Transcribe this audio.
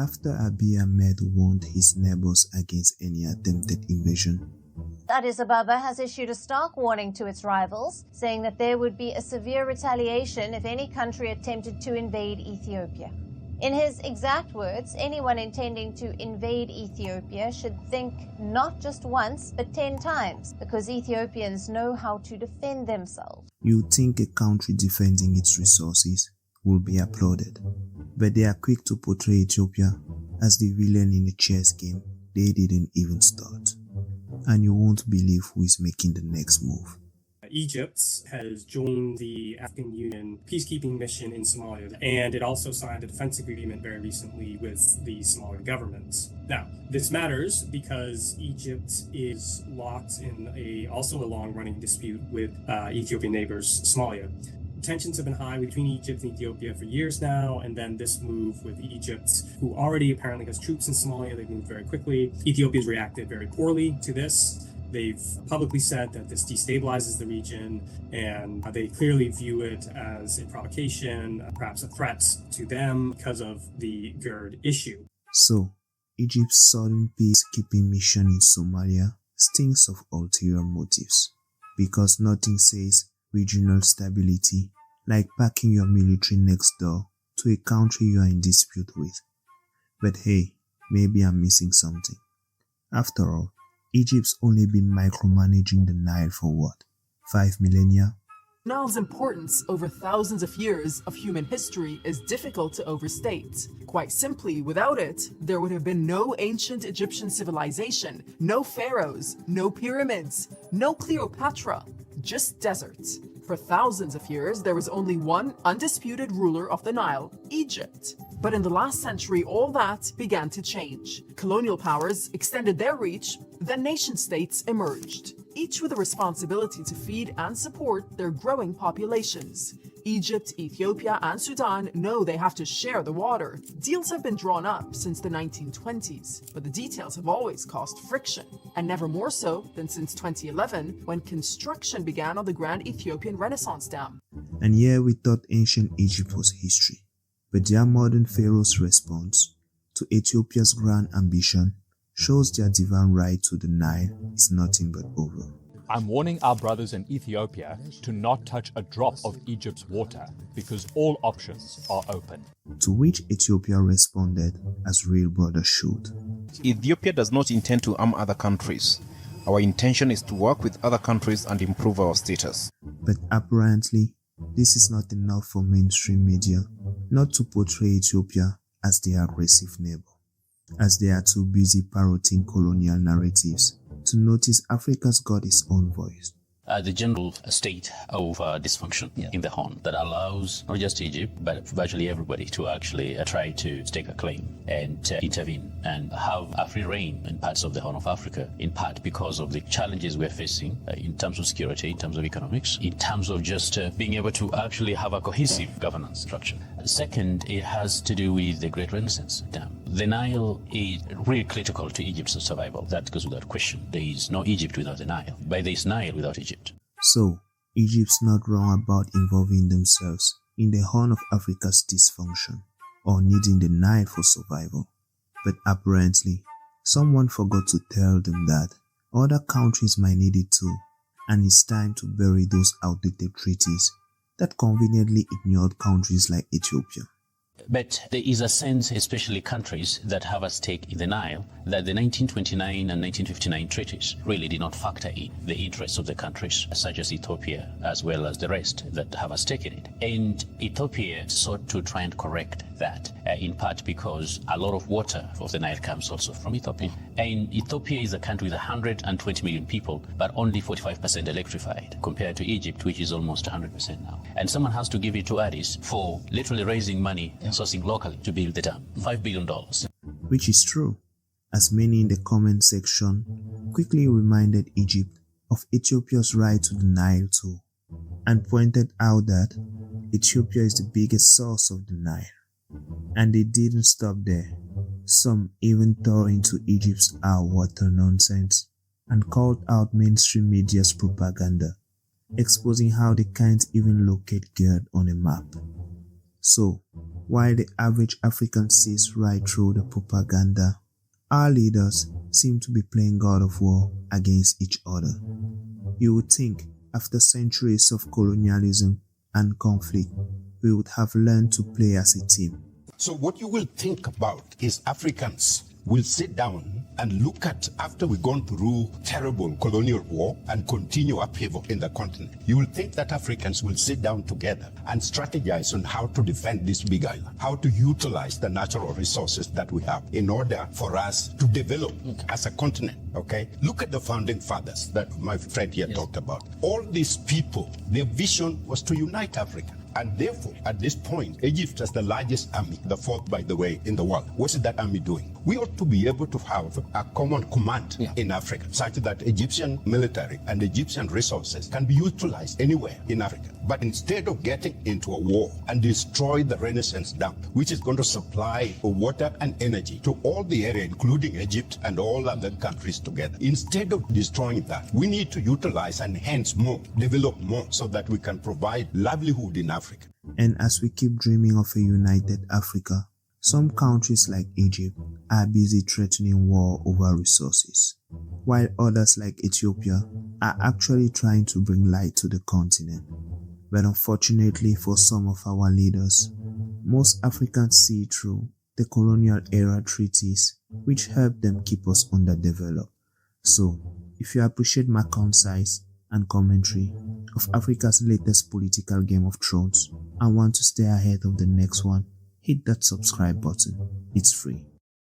after Abiy Ahmed warned his neighbors against any attempted invasion. Addis Ababa has issued a stark warning to its rivals, saying that there would be a severe retaliation if any country attempted to invade Ethiopia. In his exact words, anyone intending to invade Ethiopia should think not just once, but 10 times, because Ethiopians know how to defend themselves. You'd think a country defending its resources will be applauded, but they are quick to portray Ethiopia as the villain in a chess game they didn't even start. And you won't believe who is making the next move. Egypt has joined the African Union peacekeeping mission in Somalia, and it also signed a defense agreement very recently with the Somali government. Now, this matters because Egypt is locked in also a long-running dispute with Ethiopian neighbors, Somalia. Tensions have been high between Egypt and Ethiopia for years now, and then this move with Egypt, who already apparently has troops in Somalia, they've moved very quickly. Ethiopia's reacted very poorly to this. They've publicly said that this destabilizes the region, and they clearly view it as a provocation, perhaps a threat to them because of the GERD issue. So, Egypt's sudden peacekeeping mission in Somalia stinks of ulterior motives, because nothing says regional stability like packing your military next door to a country you are in dispute with. But hey, maybe I'm missing something. After all, Egypt's only been micromanaging the Nile for what, 5 millennia? Nile's importance over thousands of years of human history is difficult to overstate. Quite simply, without it, there would have been no ancient Egyptian civilization, no pharaohs, no pyramids, no Cleopatra, just deserts. For thousands of years, there was only one undisputed ruler of the Nile, Egypt. But in the last century, all that began to change. Colonial powers extended their reach, then nation-states emerged, each with a responsibility to feed and support their growing populations. Egypt, Ethiopia, and Sudan know they have to share the water. Deals have been drawn up since the 1920s, but the details have always caused friction, and never more so than since 2011, when construction began on the Grand Ethiopian Renaissance Dam. And yeah, we thought ancient Egypt was history, but their modern pharaoh's response to Ethiopia's grand ambition shows their divine right to the Nile is nothing but over. I'm warning our brothers in Ethiopia to not touch a drop of Egypt's water because all options are open. To which Ethiopia responded as real brothers should. Ethiopia does not intend to arm other countries. Our intention is to work with other countries and improve our status. But apparently, this is not enough for mainstream media not to portray Ethiopia as their aggressive neighbor, as they are too busy parroting colonial narratives to notice Africa's got its own voice. The general state of dysfunction in the Horn that allows not just Egypt, but virtually everybody to actually try to stake a claim and intervene and have a free reign in parts of the Horn of Africa, in part because of the challenges we're facing in terms of security, in terms of economics, in terms of just being able to actually have a cohesive governance structure. Second, it has to do with the Great Renaissance Dam. The Nile is really critical to Egypt's survival. That goes without question. There is no Egypt without the Nile, but there is Nile without Egypt. So, Egypt's not wrong about involving themselves in the Horn of Africa's dysfunction or needing the Nile for survival. But apparently, someone forgot to tell them that other countries might need it too, and it's time to bury those outdated treaties that conveniently ignored countries like Ethiopia. But there is a sense, especially countries that have a stake in the Nile, that the 1929 and 1959 treaties really did not factor in the interests of the countries, such as Ethiopia, as well as the rest that have a stake in it. And Ethiopia sought to try and correct that, in part because a lot of water of the Nile comes also from Ethiopia. And Ethiopia is a country with 120 million people, but only 45% electrified, compared to Egypt, which is almost 100% now. And someone has to give it to Addis for literally raising money and sourcing locally to build the dam, $5 billion. Which is true, as many in the comment section quickly reminded Egypt of Ethiopia's right to the Nile too, and pointed out that Ethiopia is the biggest source of the Nile. And they didn't stop there. Some even tore into Egypt's "our water" nonsense and called out mainstream media's propaganda, exposing how they can't even locate GERD on a map. So, While the average African sees right through the propaganda, our leaders seem to be playing God of War against each other. You would think, after centuries of colonialism and conflict, we would have learned to play as a team. So what you will think about is Africans will sit down and look at, after we've gone through terrible colonial war and continue upheaval in the continent, you will think that Africans will sit down together and strategize on how to defend this big island, how to utilize the natural resources that we have in order for us to develop as a continent, okay? Look at the founding fathers that my friend here talked about. All these people, their vision was to unite Africa. And therefore, at this point, Egypt has the largest army, the fourth, by the way, in the world. What is that army doing? We ought to be able to have a common command in Africa, such that Egyptian military and Egyptian resources can be utilized anywhere in Africa. But instead of getting into a war and destroy the Renaissance dam, which is going to supply water and energy to all the area, including Egypt and all other countries together, instead of destroying that, we need to utilize and hence more, develop more, so that we can provide livelihood in Africa. And as we keep dreaming of a united Africa, some countries like Egypt are busy threatening war over resources, while others like Ethiopia are actually trying to bring light to the continent. But unfortunately for some of our leaders, most Africans see through the colonial era treaties which help them keep us underdeveloped. So, if you appreciate my concise and commentary of Africa's latest political Game of Thrones and want to stay ahead of the next one, hit that subscribe button. It's free.